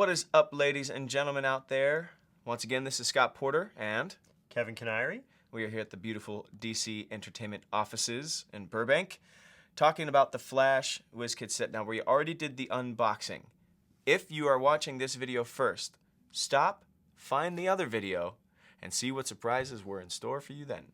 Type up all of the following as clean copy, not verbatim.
What is up, ladies and gentlemen out there? Once again, this is Scott Porter and Kevin Kiniry. We are here at the beautiful DC Entertainment offices in Burbank, talking about the Flash WizKids set. Now, we already did the unboxing. If you are watching this video first, stop, find the other video, and see what surprises were in store for you then.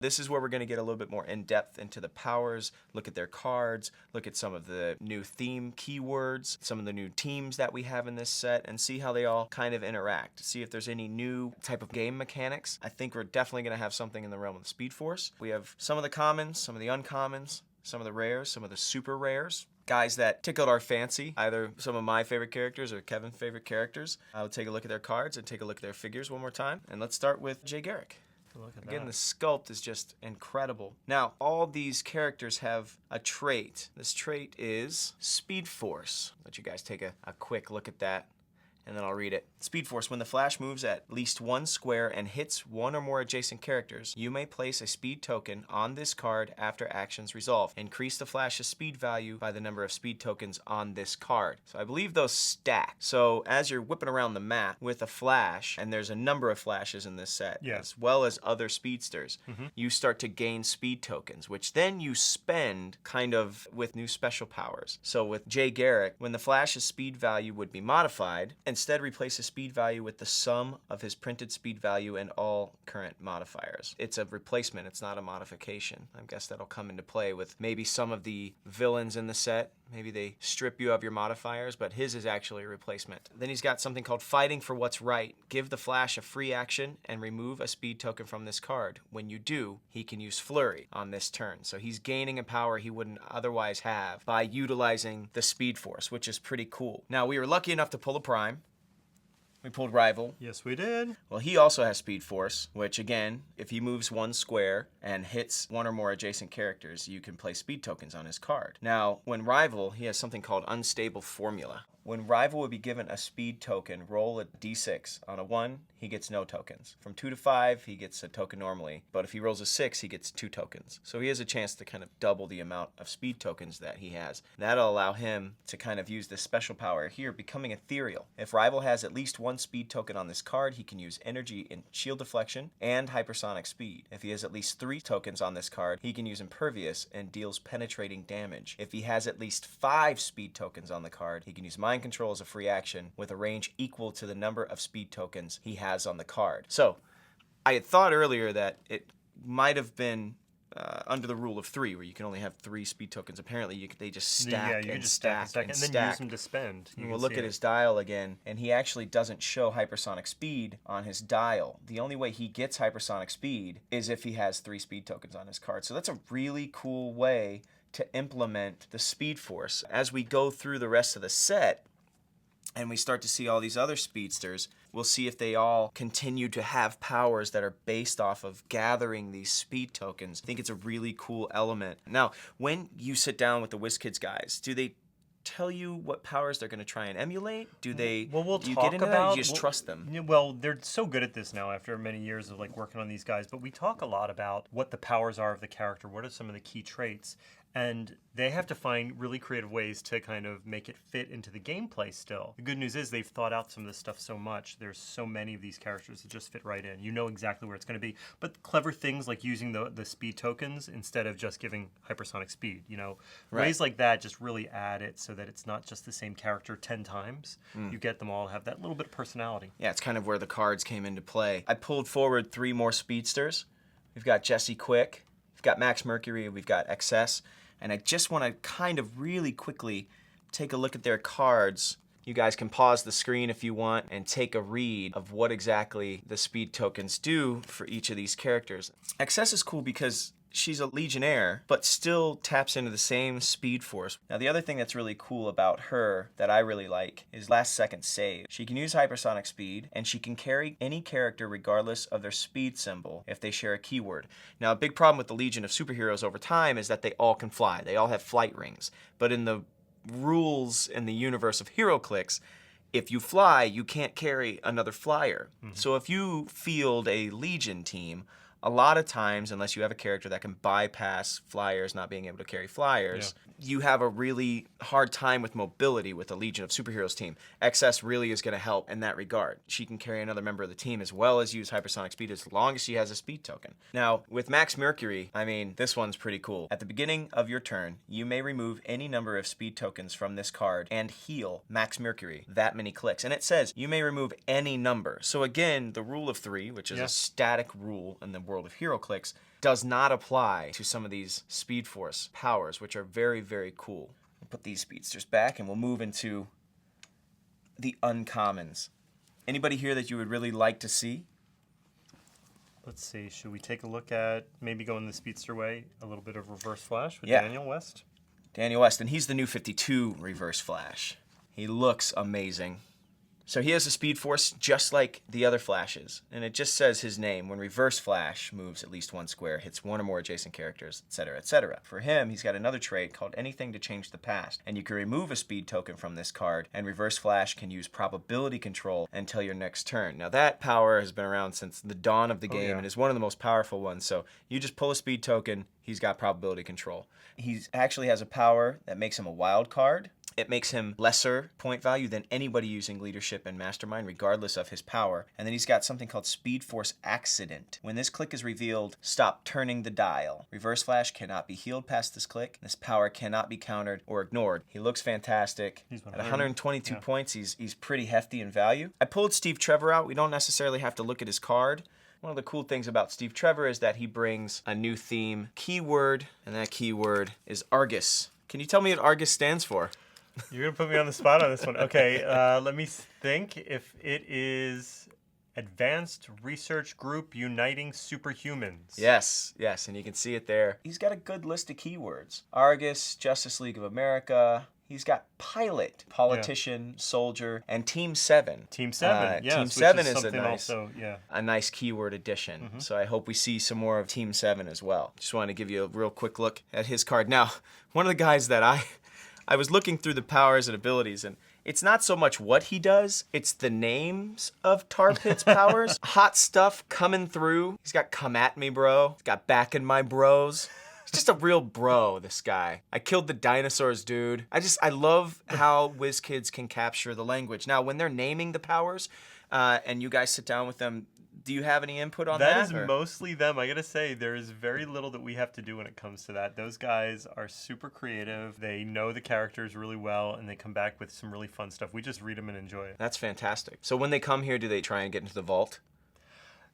This is where we're going to get a little bit more in-depth into the powers, look at their cards, look at some of the new theme keywords, some of the new teams that we have in this set, and see how they all kind of interact. See if there's any new type of game mechanics. I think we're definitely going to have something in the realm of the Speed Force. We have some of the commons, some of the uncommons, some of the rares, some of the super rares. Guys that tickled our fancy, either some of my favorite characters or Kevin's favorite characters. I'll take a look at their cards and take a look at their figures one more time. And let's start with Jay Garrick. Again, the sculpt is just incredible. Now, all these characters have a trait. This trait is Speed Force. Let you guys take a quick look at that, and then I'll read it. Speed Force. When the Flash moves at least one square and hits one or more adjacent characters, you may place a speed token on this card after actions resolve. Increase the Flash's speed value by the number of speed tokens on this card. So I believe those stack. So as you're whipping around the map with a Flash, and there's a number of Flashes in this set, as well as other Speedsters, you start to gain speed tokens, which then you spend kind of with new special powers. So with Jay Garrick, when the Flash's speed value would be modified, instead replace his speed value with the sum of his printed speed value and all current modifiers. It's a replacement, it's not a modification. I guess that'll come into play with maybe some of the villains in the set. Maybe they strip you of your modifiers, but his is actually a replacement. Then he's got something called Fighting for What's Right. Give the Flash a free action and remove a speed token from this card. When you do, he can use Flurry on this turn. So he's gaining a power he wouldn't otherwise have by utilizing the Speed Force, which is pretty cool. Now, we were lucky enough to pull a Prime. We pulled Rival. Yes, we did. Well, he also has Speed Force, which again, if he moves one square and hits one or more adjacent characters, you can place speed tokens on his card. Now, when Rival, he has something called Unstable Formula. When Rival would be given a speed token, roll a d6. On a 1, he gets no tokens. From 2 to 5, he gets a token normally, but if he rolls a 6, he gets 2 tokens. So he has a chance to kind of double the amount of speed tokens that he has. That'll allow him to kind of use this special power here, becoming ethereal. If Rival has at least one speed token on this card, he can use energy in shield deflection and hypersonic speed. If he has at least 3 tokens on this card, he can use impervious and deals penetrating damage. If he has at least 5 speed tokens on the card, he can use mind control as a free action with a range equal to the number of speed tokens he has on the card. So I had thought earlier that it might have been under the rule of 3, where you can only have 3 speed tokens. Apparently, they just stack and stack and then use them to spend. We'll look at his dial again, and he actually doesn't show hypersonic speed on his dial. The only way he gets hypersonic speed is if he has 3 speed tokens on his card. So that's a really cool way to implement the Speed Force. As we go through the rest of the set, and we start to see all these other speedsters, we'll see if they all continue to have powers that are based off of gathering these speed tokens. I think it's a really cool element. Now, when you sit down with the WizKids guys, do they tell you what powers they're going to try and emulate? Do they? Well, do you talk get into about. That? You just trust them. Well, they're so good at this now after many years of working on these guys. But we talk a lot about what the powers are of the character. What are some of the key traits? And they have to find really creative ways to kind of make it fit into the gameplay still. The good news is they've thought out some of this stuff so much. There's so many of these characters that just fit right in. You know exactly where it's going to be. But clever things like using the speed tokens instead of just giving hypersonic speed. Ways like that just really add it so that it's not just the same character 10 times. You get them all to have that little bit of personality. Yeah, it's kind of where the cards came into play. I pulled forward 3 more Speedsters. We've got Jesse Quick, we've got Max Mercury, we've got XS. And I just want to kind of really quickly take a look at their cards. You guys can pause the screen if you want and take a read of what exactly the speed tokens do for each of these characters. XS is cool because she's a Legionnaire, but still taps into the same Speed Force. Now, the other thing that's really cool about her that I really like is last second save. She can use hypersonic speed, and she can carry any character regardless of their speed symbol if they share a keyword. Now, a big problem with the Legion of Superheroes over time is that they all can fly. They all have flight rings. But in the rules in the universe of HeroClix, if you fly, you can't carry another flyer. So if you field a Legion team, a lot of times, unless you have a character that can bypass flyers not being able to carry flyers, you have a really hard time with mobility with a Legion of Superheroes team. XS really is going to help in that regard. She can carry another member of the team as well as use hypersonic speed as long as she has a speed token. Now, with Max Mercury, I mean, this one's pretty cool. At the beginning of your turn, you may remove any number of speed tokens from this card and heal Max Mercury that many clicks. And it says you may remove any number. So again, the rule of 3, which is a static rule in the world of HeroClix, does not apply to some of these Speed Force powers, which are very, very cool. We'll put these Speedsters back and we'll move into the uncommons. Anybody here that you would really like to see? Let's see, should we take a look at maybe going the Speedster way, a little bit of Reverse Flash with Daniel West? Daniel West, and he's the new 52 Reverse Flash. He looks amazing. So he has a Speed Force just like the other Flashes, and it just says his name. When Reverse Flash moves at least one square, hits one or more adjacent characters, etc., etc. For him, he's got another trait called Anything to Change the Past, and you can remove a speed token from this card, and Reverse Flash can use probability control until your next turn. Now that power has been around since the dawn of the game and is one of the most powerful ones, so you just pull a speed token, he's got probability control. He actually has a power that makes him a wild card. It makes him lesser point value than anybody using Leadership and Mastermind, regardless of his power. And then he's got something called Speed Force Accident. When this click is revealed, stop turning the dial. Reverse Flash cannot be healed past this click. This power cannot be countered or ignored. He looks fantastic. At 122 points, he's pretty hefty in value. I pulled Steve Trevor out. We don't necessarily have to look at his card. One of the cool things about Steve Trevor is that he brings a new theme keyword, and that keyword is Argus. Can you tell me what Argus stands for? You're going to put me on the spot on this one. Okay, let me think. If it is Advanced Research Group Uniting Superhumans. Yes, and you can see it there. He's got a good list of keywords. Argus, Justice League of America. He's got pilot, politician, soldier, and Team 7. Team 7, Team 7 is a nice keyword addition. So I hope we see some more of Team 7 as well. Just wanted to give you a real quick look at his card. Now, one of the guys that I was looking through the powers and abilities, and it's not so much what he does, it's the names of Tarpit's powers. Hot stuff coming through. He's got come at me, bro. He's got back in my bros. He's just a real bro, this guy. I killed the dinosaurs, dude. I love how WizKids can capture the language. Now, when they're naming the powers, and you guys sit down with them, do you have any input on that? That is mostly them. I gotta say, there is very little that we have to do when it comes to that. Those guys are super creative. They know the characters really well, and they come back with some really fun stuff. We just read them and enjoy it. That's fantastic. So when they come here, do they try and get into the vault?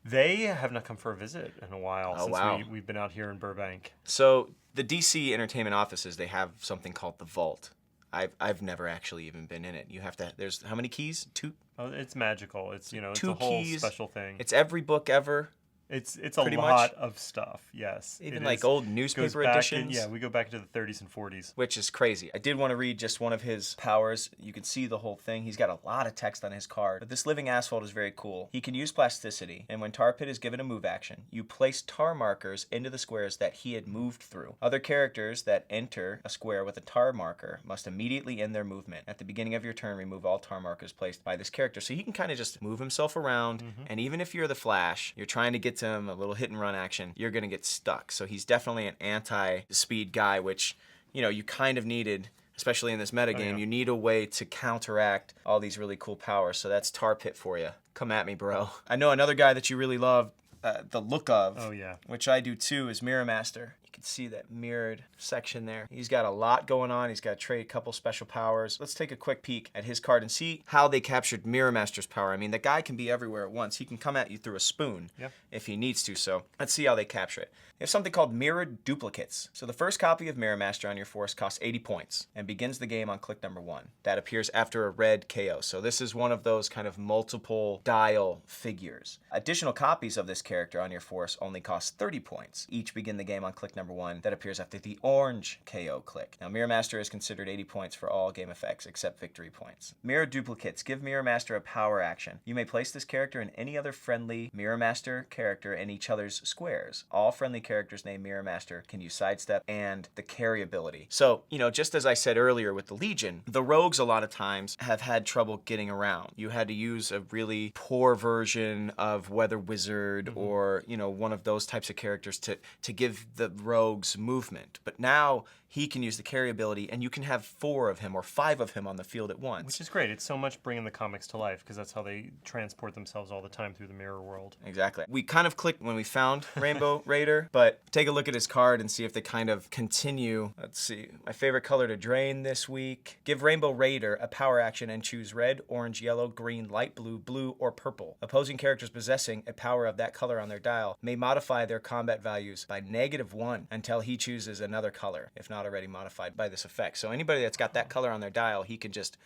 They have not come for a visit in a while since we've been out here in Burbank. So the DC Entertainment offices, they have something called the vault. I've never actually even been in it. You have to. There's how many keys? 2. Oh, it's magical. It's it's two a whole keys. Special thing. It's every book ever. It's a lot of stuff, yes. Even like old newspaper editions. We go back into the 30s and 40s. Which is crazy. I did want to read just one of his powers. You can see the whole thing. He's got a lot of text on his card. But this living asphalt is very cool. He can use plasticity, and when Tarpit is given a move action, you place tar markers into the squares that he had moved through. Other characters that enter a square with a tar marker must immediately end their movement. At the beginning of your turn, remove all tar markers placed by this character. So he can kind of just move himself around, and even if you're the Flash, you're trying to get to him, a little hit and run action, you're going to get stuck. So he's definitely an anti-speed guy, which, you kind of needed, especially in this metagame. You need a way to counteract all these really cool powers. So that's Tarpit for you. Come at me, bro. I know another guy that you really love, the look of, which I do too, is Mirror Master. You can see that mirrored section there. He's got a lot going on. He's got to trade a couple special powers. Let's take a quick peek at his card and see how they captured Mirror Master's power. I mean, the guy can be everywhere at once. He can come at you through a spoon if he needs to. So let's see how they capture it. They have something called mirrored duplicates. So the first copy of Mirror Master on your force costs 80 points and begins the game on click number 1. That appears after a red KO. So this is one of those kind of multiple dial figures. Additional copies of this character on your force only cost 30 points. Each begin the game on click number 1 that appears after the orange KO click. Now, Mirror Master is considered 80 points for all game effects except victory points. Mirror Duplicates. Give Mirror Master a power action. You may place this character in any other friendly Mirror Master character in each other's squares. All friendly characters named Mirror Master can use Sidestep and the Carry ability. So, just as I said earlier with the Legion, the rogues a lot of times have had trouble getting around. You had to use a really poor version of Weather Wizard or, one of those types of characters to give the rogues movement. But now he can use the carry ability, and you can have 4 of him or 5 of him on the field at once. Which is great. It's so much bringing the comics to life, because that's how they transport themselves all the time through the mirror world. Exactly. We kind of clicked when we found Rainbow Raider, but take a look at his card and see if they kind of continue. Let's see. My favorite color to drain this week. Give Rainbow Raider a power action and choose red, orange, yellow, green, light blue, blue, or purple. Opposing characters possessing a power of that color on their dial may modify their combat values by -1 until he chooses another color, if not already modified by this effect. So anybody that's got that color on their dial, he can just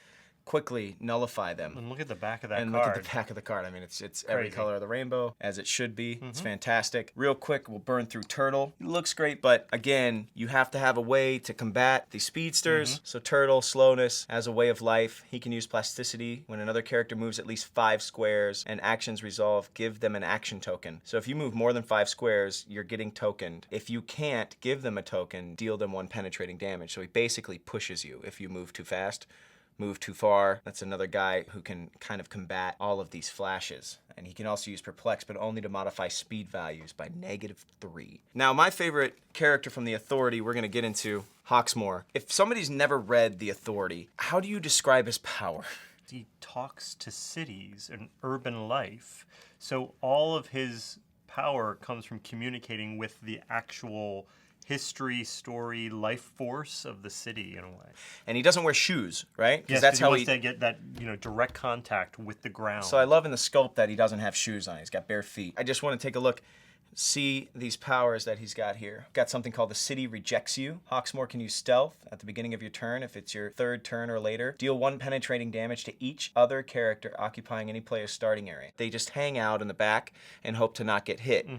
quickly nullify them. And look at the back of that card. And look at the back of the card. I mean, it's every color of the rainbow, as it should be. It's fantastic. Real quick, we'll burn through Turtle. It looks great, but again, you have to have a way to combat the Speedsters. So Turtle, slowness, as a way of life. He can use plasticity. When another character moves at least 5 squares and actions resolve, give them an action token. So if you move more than 5 squares, you're getting tokened. If you can't give them a token, deal them 1 penetrating damage. So he basically pushes you if you move too fast. Move too far. That's another guy who can kind of combat all of these flashes. And he can also use Perplex, but only to modify speed values by -3. Now, my favorite character from the Authority, we're going to get into Hawkmore. If somebody's never read the Authority, how do you describe his power? He talks to cities and urban life. So all of his power comes from communicating with the actual history, story, life force of the city in a way. And he doesn't wear shoes, right? Yes, that's he how wants to get that direct contact with the ground. So I love in the sculpt that he doesn't have shoes on. He's got bare feet. I just want to take a look, see these powers that he's got here. Got something called the City Rejects You. Hawkmore can use Stealth at the beginning of your turn if it's your 3rd turn or later. Deal 1 penetrating damage to each other character occupying any player's starting area. They just hang out in the back and hope to not get hit.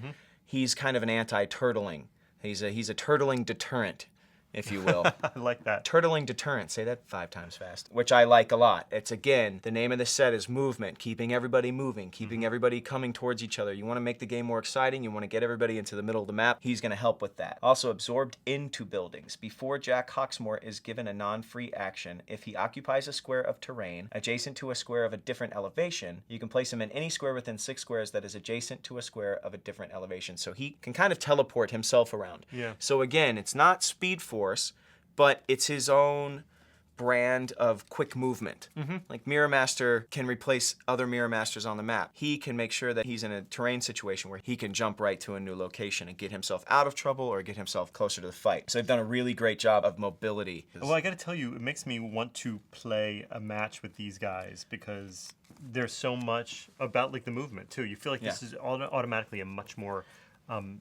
He's kind of an anti-turtling. He's a turtling deterrent, if you will. I like that. Turtling deterrent. Say that 5 times fast. Which I like a lot. It's, again, the name of the set is movement, keeping everybody moving, keeping everybody coming towards each other. You want to make the game more exciting. You want to get everybody into the middle of the map. He's going to help with that. Also, absorbed into buildings. Before Jack Hawkmore is given a non-free action, if he occupies a square of terrain adjacent to a square of a different elevation, you can place him in any square within 6 squares that is adjacent to a square of a different elevation. So he can kind of teleport himself around. Yeah. So again, it's not Speed Force, but it's his own brand of quick movement. Like Mirror Master can replace other Mirror Masters on the map. He can make sure that he's in a terrain situation where he can jump right to a new location and get himself out of trouble or get himself closer to the fight. So they've done a really great job of mobility. Well, I got to tell you, it makes me want to play a match with these guys because there's so much about the movement too. You feel like this is automatically a much more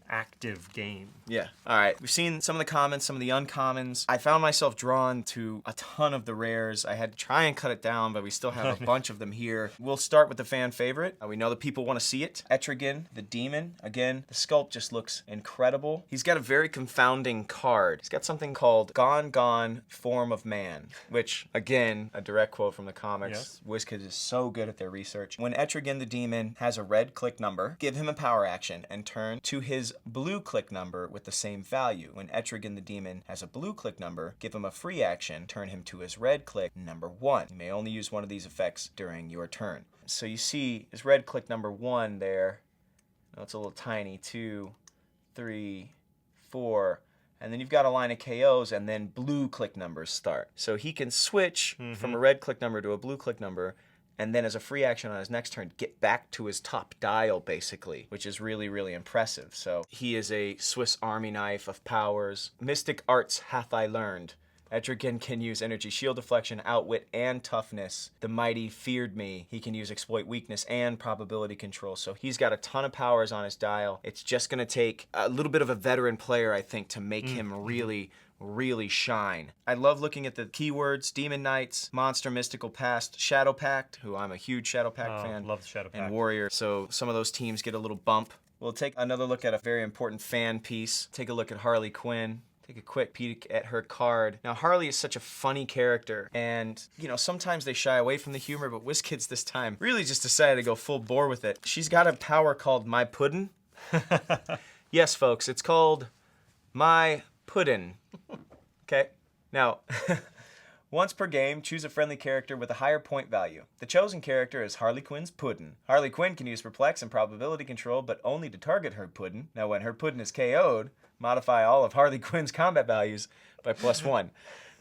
active game. Yeah. All right. We've seen some of the commons, some of the uncommons. I found myself drawn to a ton of the rares. I had to try and cut it down, but we still have a bunch of them here. We'll start with the fan favorite. We know that people want to see it. Etrigan, the Demon. Again, the sculpt just looks incredible. He's got a very confounding card. He's got something called Gone Gone Form of Man, which, again, a direct quote from the comics. Yes. WizKids is so good at their research. When Etrigan the Demon has a red click number, give him a power action and turn to his blue click number with the same value. When Etrigan the Demon has a blue click number, give him a free action, turn him to his red click number 1. You may only use one of these effects during your turn. So you see his red click number 1 there. Oh, it's a little tiny. 2, 3, 4. And then you've got a line of KOs, and then blue click numbers start. So he can switch from a red click number to a blue click number, and then as a free action on his next turn, get back to his top dial, basically, which is really, really impressive. So he is a Swiss Army knife of powers. Mystic arts hath I learned. Etrigan can use energy shield deflection, outwit, and toughness. The mighty feared me. He can use exploit weakness and probability control. So he's got a ton of powers on his dial. It's just going to take a little bit of a veteran player, I think, to make him really shine. I love looking at the keywords: Demon Knights, Monster Mystical Past, Shadow Pact, who I'm a huge Shadow Pact fan. Love the Shadow Pact. And Warrior. So some of those teams get a little bump We'll take another look at a very important fan piece. Take a look at Harley Quinn. Take a quick peek at her card. Now, Harley is such a funny character, and, you know, sometimes they shy away from the humor, but WizKids this time really just decided to go full bore with it. She's got a power called My Puddin'. Yes, folks, it's called My Puddin'. Okay? Now, once per game, choose a friendly character with a higher point value. The chosen character is Harley Quinn's Puddin'. Harley Quinn can use Perplex and Probability Control, but only to target her Puddin'. Now, when her Puddin' is KO'd, modify all of Harley Quinn's combat values by +1.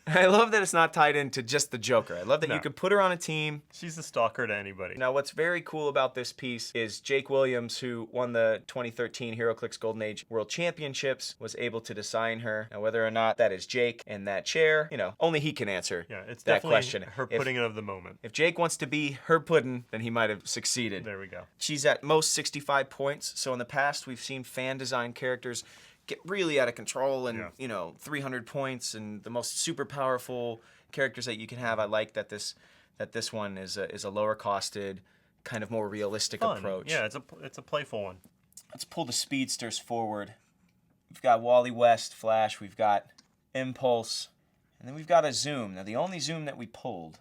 I love that it's not tied into just the Joker. I love that you could put her on a team. She's a stalker to anybody. Now, what's very cool about this piece is Jake Williams, who won the 2013 HeroClix Golden Age World Championships, was able to design her. Now, whether or not that is Jake in that chair, you know, only he can answer it's that definitely question. Her pudding of the moment. If Jake wants to be her puddin', then he might have succeeded. There we go. She's at most 65 points. So in the past, we've seen fan design characters get really out of control and, you know, 300 points and the most super powerful characters that you can have. I like that this one is a lower costed, kind of more realistic approach. Yeah, it's a playful one. Let's pull the Speedsters forward. We've got Wally West, Flash, we've got Impulse, and then we've got a Zoom. Now, the only Zoom that we pulled,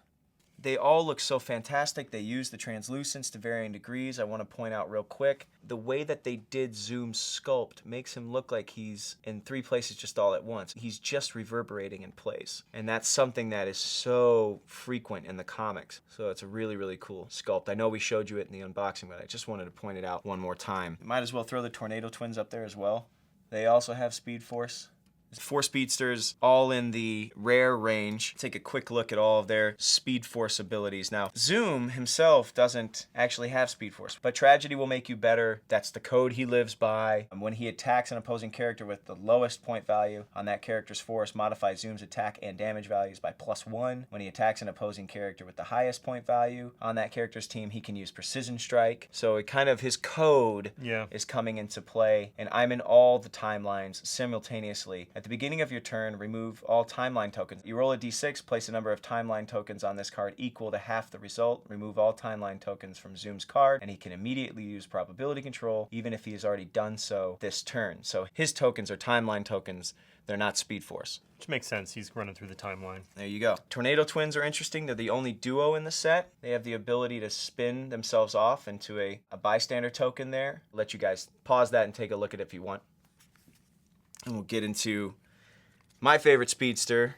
they all look so fantastic. They use the translucence to varying degrees. I want to point out real quick, the way that they did Zoom's sculpt makes him look like he's in 3 places just all at once. He's just reverberating in place. And that's something that is so frequent in the comics. So it's a really, really cool sculpt. I know we showed you it in the unboxing, but I just wanted to point it out one more time. Might as well throw the Tornado Twins up there as well. They also have Speed Force. 4 Speedsters, all in the rare range. Take a quick look at all of their Speed Force abilities. Now, Zoom himself doesn't actually have Speed Force, but Tragedy will make you better. That's the code he lives by. When he attacks an opposing character with the lowest point value on that character's force, modify Zoom's attack and damage values by +1. When he attacks an opposing character with the highest point value on that character's team, he can use Precision Strike. So it kind of, his code is coming into play, and I'm in all the timelines simultaneously. At the beginning of your turn, remove all timeline tokens. You roll a d6, place a number of timeline tokens on this card equal to half the result. Remove all timeline tokens from Zoom's card, and he can immediately use probability control, even if he has already done so this turn. So his tokens are timeline tokens. They're not Speed Force. Which makes sense. He's running through the timeline. There you go. Tornado Twins are interesting. They're the only duo in the set. They have the ability to spin themselves off into a bystander token there. I'll let you guys pause that and take a look at it if you want. And we'll get into my favorite Speedster,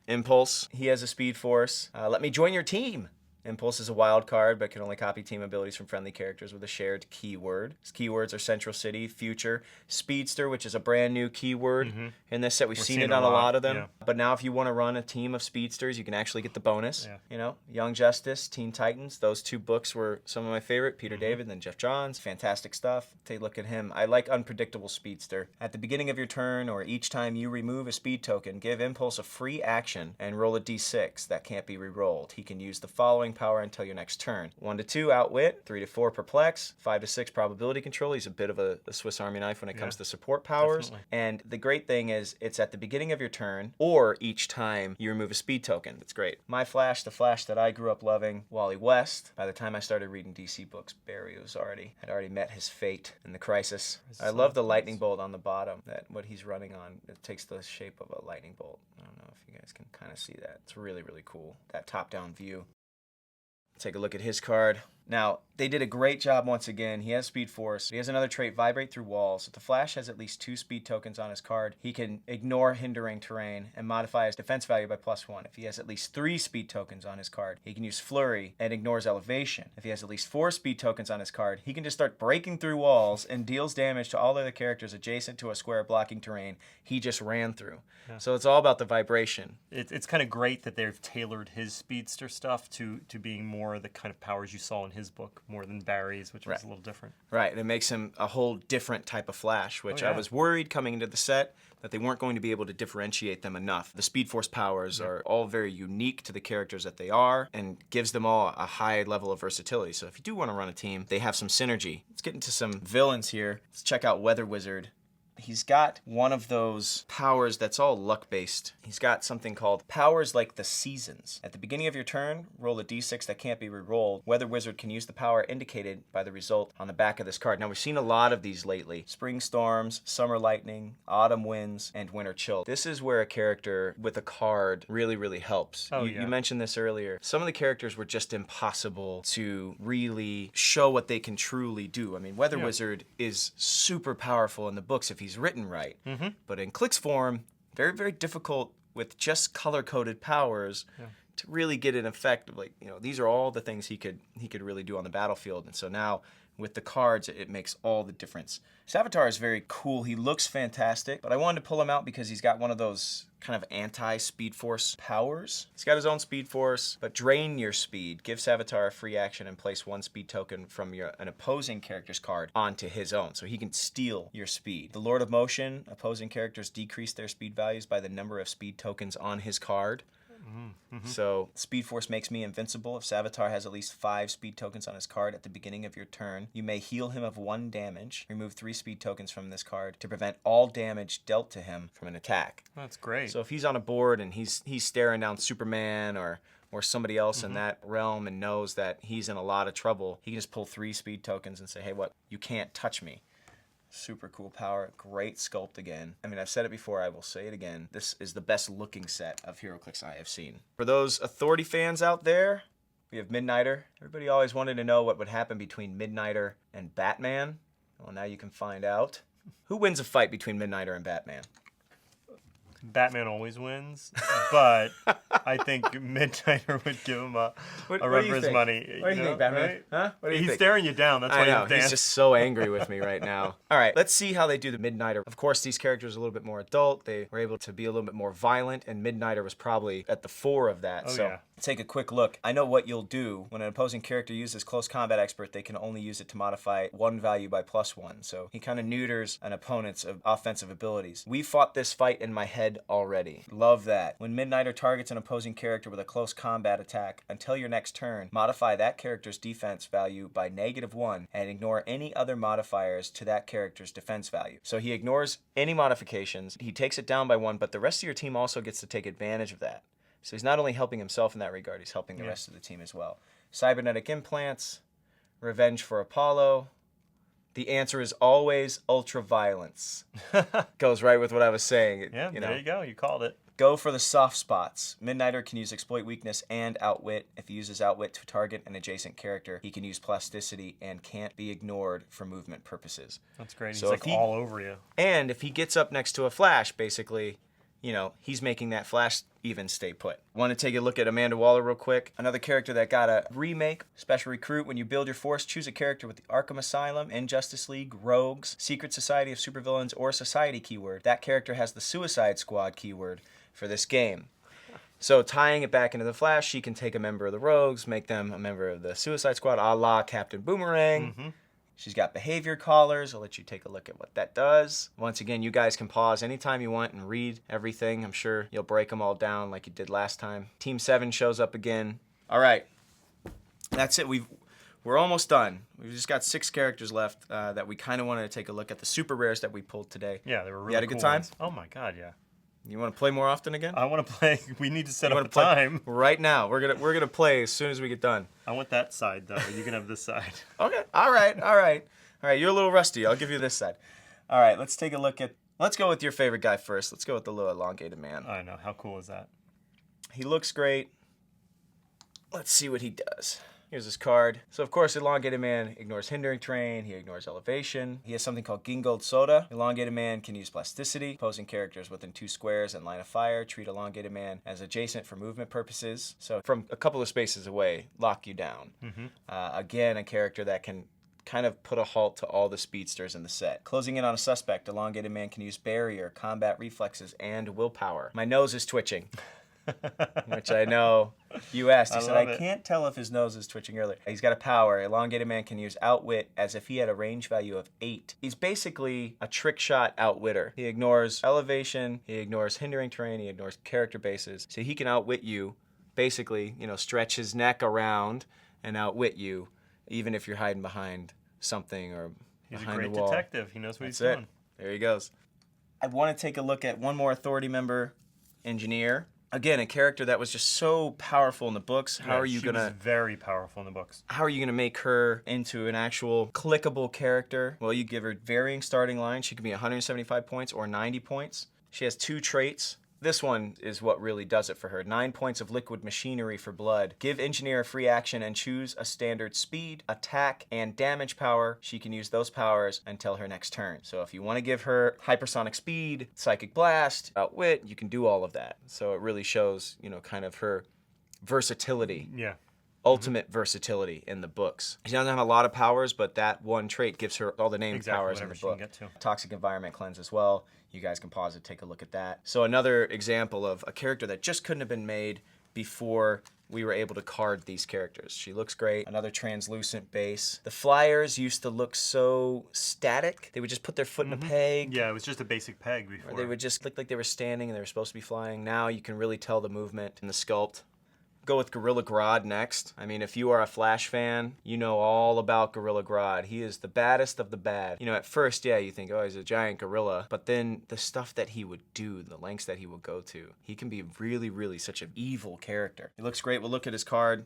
Impulse. He has a Speed Force. Let me join your team. Impulse is a wild card, but can only copy team abilities from friendly characters with a shared keyword. His keywords are Central City, Future, Speedster, which is a brand new keyword in this set. We've seen it on a lot of them. But now if you want to run a team of Speedsters, you can actually get the bonus. You know, Young Justice, Teen Titans, those 2 books were some of my favorite. Peter David and then Jeff Johns. Fantastic stuff. Take a look at him. I like Unpredictable Speedster. At the beginning of your turn or each time you remove a speed token, give Impulse a free action and roll a d6 that can't be re-rolled. He can use the following power until your next turn. 1 to 2 Outwit, 3 to 4 Perplex, 5 to 6 Probability Control. He's a bit of a Swiss Army knife when it comes to support powers. Definitely. And the great thing is it's at the beginning of your turn or each time you remove a speed token. That's great. My Flash, the Flash that I grew up loving, Wally West. By the time I started reading DC books, Barry had already met his fate in the Crisis. I love the lightning bolt on the bottom. That what he's running on, it takes the shape of a lightning bolt. I don't know if you guys can kind of see that. It's really, really cool. That top-down view. Take a look at his card. Now, they did a great job once again. He has Speed Force. He has another trait, Vibrate Through Walls. If the Flash has at least 2 speed tokens on his card, he can ignore hindering terrain and modify his defense value by +1. If he has at least 3 speed tokens on his card, he can use Flurry and ignores elevation. If he has at least 4 speed tokens on his card, he can just start breaking through walls and deals damage to all other characters adjacent to a square blocking terrain he just ran through. So it's all about the vibration. It's kind of great that they've tailored his Speedster stuff to being more the kind of powers you saw in his book, more than Barry's, which was a little different. Right, and it makes him a whole different type of Flash, which I was worried coming into the set that they weren't going to be able to differentiate them enough. The Speed Force powers are all very unique to the characters that they are and gives them all a high level of versatility. So if you do want to run a team, they have some synergy. Let's get into some villains here. Let's check out Weather Wizard. He's got one of those powers that's all luck-based. He's got something called powers like the seasons. At the beginning of your turn, roll a d6 that can't be re-rolled. Weather Wizard can use the power indicated by the result on the back of this card. Now, we've seen a lot of these lately. Spring storms, summer lightning, autumn winds, and winter chill. This is where a character with a card really, really helps. You mentioned this earlier. Some of the characters were just impossible to really show what they can truly do. I mean, Weather Wizard is super powerful in the books if he's written right. But in Clix form, very, very difficult with just color-coded powers to really get an effect of, like, you know, these are all the things he could really do on the battlefield. And so now with the cards, it makes all the difference. Savatart is very cool. He looks fantastic, but I wanted to pull him out because he's got one of those kind of anti-Speed Force powers. He's got his own Speed Force, but drain your speed. Give Savatart a free action and place one speed token from an opposing character's card onto his own, so he can steal your speed. The Lord of Motion, opposing characters decrease their speed values by the number of speed tokens on his card. So Speed Force makes me invincible. If Savatart has at least 5 speed tokens on his card at the beginning of your turn, you may heal him of 1 damage. Remove 3 speed tokens from this card to prevent all damage dealt to him from an attack. That's great. So if he's on a board and he's staring down Superman or somebody else in that realm and knows that he's in a lot of trouble, he can just pull 3 speed tokens and say, hey, what? You can't touch me. Super cool power, great sculpt again. I mean, I've said it before, I will say it again. This is the best looking set of HeroClix I have seen. For those Authority fans out there, we have Midnighter. Everybody always wanted to know what would happen between Midnighter and Batman. Well, now you can find out. Who wins a fight between Midnighter and Batman? Batman always wins, but I think Midnighter would give him a run for his money. What do you think, Batman? Right? Huh? What do you He's think? staring you down. That's why I know. he's dancing. He's just so angry with me right now. All right, let's see how they do the Midnighter. Of course, these characters are a little bit more adult. They were able to be a little bit more violent, and Midnighter was probably at the fore of that. Take a quick look. I know what you'll do. When an opposing character uses Close Combat Expert, they can only use it to modify one value by +1. So he kind of neuters an opponent's offensive abilities. We fought this fight in my head already. Love that. When Midnighter targets an opposing character with a close combat attack, until your next turn, modify that character's defense value by -1 and ignore any other modifiers to that character's defense value. So he ignores any modifications. He takes it down by 1, but the rest of your team also gets to take advantage of that. So he's not only helping himself in that regard, he's helping the rest of the team as well. Cybernetic implants, revenge for Apollo. The answer is always ultra-violence. Goes right with what I was saying. Yeah, there you go. You called it. Go for the soft spots. Midnighter can use Exploit Weakness and Outwit. If he uses Outwit to target an adjacent character, he can use Plasticity and can't be ignored for movement purposes. That's great. So he's like all over you. And if he gets up next to a Flash, basically, you know, he's making that Flash even stay put. Want to take a look at Amanda Waller real quick. Another character that got a remake. Special Recruit. When you build your force, choose a character with the Arkham Asylum, Injustice League, Rogues, Secret Society of Supervillains, or Society keyword. That character has the Suicide Squad keyword for this game. So tying it back into the Flash, she can take a member of the Rogues, make them a member of the Suicide Squad, a la Captain Boomerang. She's got behavior collars. I'll let you take a look at what that does. Once again, you guys can pause anytime you want and read everything. I'm sure you'll break them all down like you did last time. Team 7 shows up again. All right. That's it. We're almost done. We've just got 6 characters left that we kind of wanted to take a look at. The super rares that we pulled today. Yeah, they were really You had a cool good time? ones. Oh, my God, yeah. You want to play more often again? I want to play. We need to set up a play time. right now. We're gonna play as soon as we get done. I want that side, though. You can have this side. Okay. All right. You're a little rusty. I'll give you this side. All right. Let's take a look at. Let's go with your favorite guy first. Let's go with the little elongated man. I know. How cool is that? He looks great. Let's see what he does. Here's his card. So, of course, Elongated Man ignores Hindering Terrain. He ignores Elevation. He has something called Gingold Soda. Elongated Man can use Plasticity. Opposing characters within 2 squares and line of fire treat Elongated Man as adjacent for movement purposes. So, from a couple of spaces away, lock you down. Again, a character that can kind of put a halt to all the speedsters in the set. Closing in on a suspect, Elongated Man can use Barrier, Combat Reflexes, and Willpower. My nose is twitching. Which I know you asked. He said, I can't tell if his nose is twitching earlier. He's got a power. Elongated Man can use Outwit as if he had a range value of 8. He's basically a trick shot outwitter. He ignores elevation, he ignores hindering terrain, he ignores character bases. So he can outwit you, basically, you know, stretch his neck around and outwit you, even if you're hiding behind something or He's behind a the great wall. detective. He knows what he's That's it. doing. There he goes. I want to take a look at one more authority member, Engineer. Again, a character that was just so powerful in the books. How are you she gonna? was very powerful in the books. How are you gonna make her into an actual clickable character? Well, you give her varying starting line. She can be 175 points or 90 points. She has 2 traits. This one is what really does it for her. 9 points of liquid machinery for blood. Give Engineer a free action and choose a standard speed, attack, and damage power. She can use those powers until her next turn. So if you want to give her hypersonic speed, psychic blast, outwit, you can do all of that. So it really shows, kind of her versatility. Yeah. Ultimate versatility in the books. She doesn't have a lot of powers, but that one trait gives her all the named powers in the book. She can get to. Toxic environment cleanse as well. You guys can pause it, take a look at that. So another example of a character that just couldn't have been made before we were able to card these characters. She looks great. Another translucent base. The flyers used to look so static. They would just put their foot in a peg. Yeah, it was just a basic peg before. Or they would just look like they were standing and they were supposed to be flying. Now you can really tell the movement in the sculpt. Go with Gorilla Grodd next. I mean, if you are a Flash fan, you know all about Gorilla Grodd. He is the baddest of the bad. At first, yeah, you think, oh, he's a giant gorilla. But then the stuff that he would do, the lengths that he would go to, he can be really, really such an evil character. He looks great. We'll look at his card.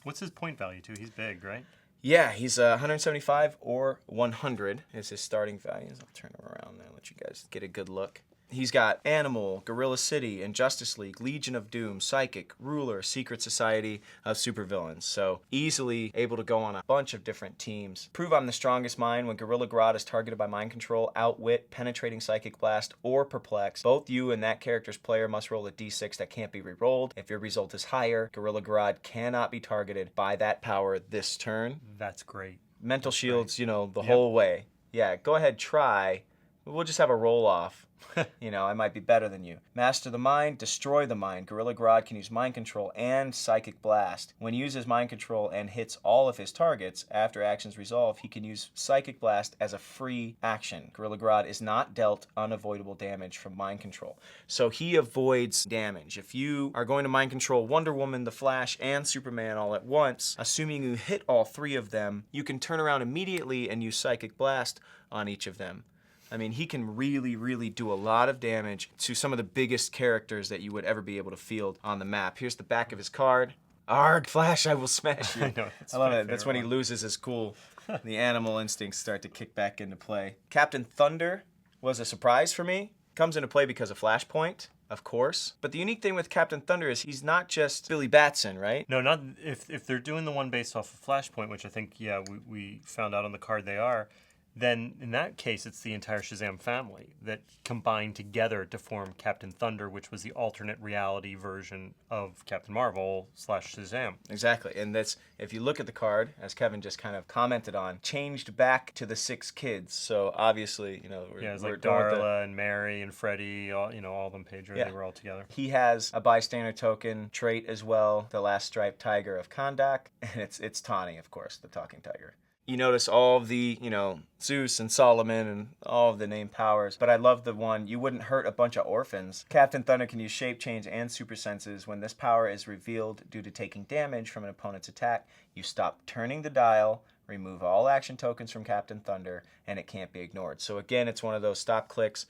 What's his point value, too? He's big, right? Yeah, he's 175 or 100 is his starting values. I'll turn him around there, let you guys get a good look. He's got Animal, Gorilla City, Injustice League, Legion of Doom, Psychic, Ruler, Secret Society of Supervillains. So easily able to go on a bunch of different teams. Prove I'm the strongest mind when Gorilla Grodd is targeted by Mind Control, Outwit, Penetrating Psychic Blast, or Perplex. Both you and that character's player must roll a d6 that can't be re-rolled. If your result is higher, Gorilla Grodd cannot be targeted by that power this turn. That's great. Mental shields, the whole way. Yeah, go ahead, try. We'll just have a roll-off. I might be better than you. Master the Mind, Destroy the Mind. Gorilla Grodd can use Mind Control and Psychic Blast. When he uses Mind Control and hits all of his targets, after actions resolve, he can use Psychic Blast as a free action. Gorilla Grodd is not dealt unavoidable damage from Mind Control. So he avoids damage. If you are going to Mind Control Wonder Woman, The Flash, and Superman all at once, assuming you hit all 3 of them, you can turn around immediately and use Psychic Blast on each of them. I mean, he can really, really do a lot of damage to some of the biggest characters that you would ever be able to field on the map. Here's the back of his card. Arg, Flash, I will smash you. I love it. That's when he loses his cool. The animal instincts start to kick back into play. Captain Thunder was a surprise for me. Comes into play because of Flashpoint, of course. But the unique thing with Captain Thunder is he's not just Billy Batson, right? No, not if they're doing the one based off of Flashpoint, which I think, we found out on the card they are. Then in that case, it's the entire Shazam family that combined together to form Captain Thunder, which was the alternate reality version of Captain Marvel / Shazam. Exactly. And that's, if you look at the card, as Kevin just kind of commented on, changed back to the 6 kids. So obviously, it's like Darla and Mary and Freddie, all of them, Pedro, they were all together. He has a bystander token trait as well, the last striped tiger of Kondak, and it's Tawny, of course, the talking tiger. You notice all of the, Zeus and Solomon and all of the named powers. But I love the one, you wouldn't hurt a bunch of orphans. Captain Thunder can use shape change and super senses. When this power is revealed due to taking damage from an opponent's attack, you stop turning the dial, remove all action tokens from Captain Thunder, and it can't be ignored. So again, it's one of those stop clicks.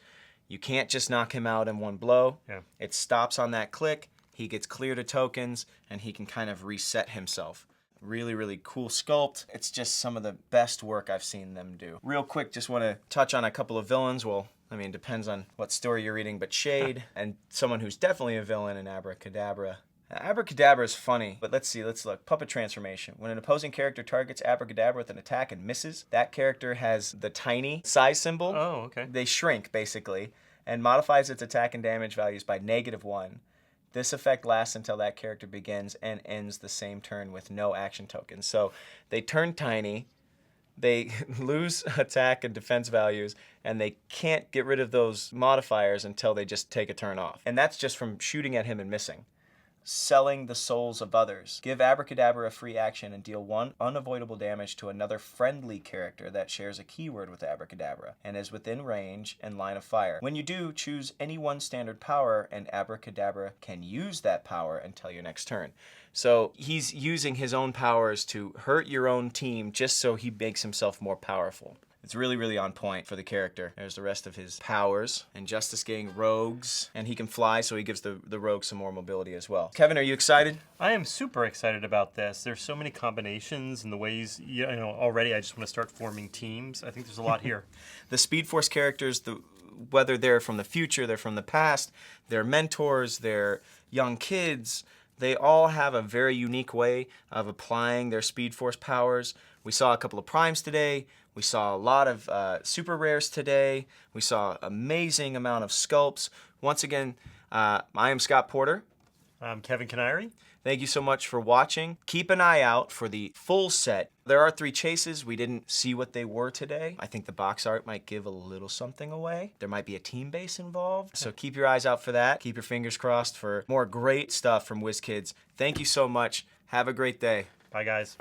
You can't just knock him out in one blow. Yeah. It stops on that click. He gets clear to tokens, and he can kind of reset himself. Really, really cool sculpt. It's just some of the best work I've seen them do. Real quick, just want to touch on a couple of villains. Well, I mean, depends on what story you're reading, but Shade and someone who's definitely a villain in Abracadabra. Abracadabra is funny, but let's look. Puppet transformation. When an opposing character targets Abracadabra with an attack and misses, that character has the tiny size symbol. Oh, okay. They shrink, basically, and modifies its attack and damage values by -1. This effect lasts until that character begins and ends the same turn with no action tokens. So they turn tiny, they lose attack and defense values, and they can't get rid of those modifiers until they just take a turn off. And that's just from shooting at him and missing. Selling the souls of others. Give Abracadabra a free action and deal 1 unavoidable damage to another friendly character that shares a keyword with Abracadabra and is within range and line of fire. When you do, choose any 1 standard power and Abracadabra can use that power until your next turn. So he's using his own powers to hurt your own team just so he makes himself more powerful. It's really, really on point for the character. There's the rest of his powers. And Justice Gang rogues. And he can fly, so he gives the rogue some more mobility as well. Kevin, are you excited? I am super excited about this. There's so many combinations and the ways, you know, already I just want to start forming teams. I think there's a lot here. The Speed Force characters, whether they're from the future, they're from the past, they're mentors, they're young kids, they all have a very unique way of applying their Speed Force powers. We saw a couple of primes today. We saw a lot of super rares today. We saw an amazing amount of sculpts. Once again, I am Scott Porter. I'm Kevin Kiniry. Thank you so much for watching. Keep an eye out for the full set. There are 3 chases. We didn't see what they were today. I think the box art might give a little something away. There might be a team base involved. So keep your eyes out for that. Keep your fingers crossed for more great stuff from WizKids. Thank you so much. Have a great day. Bye, guys.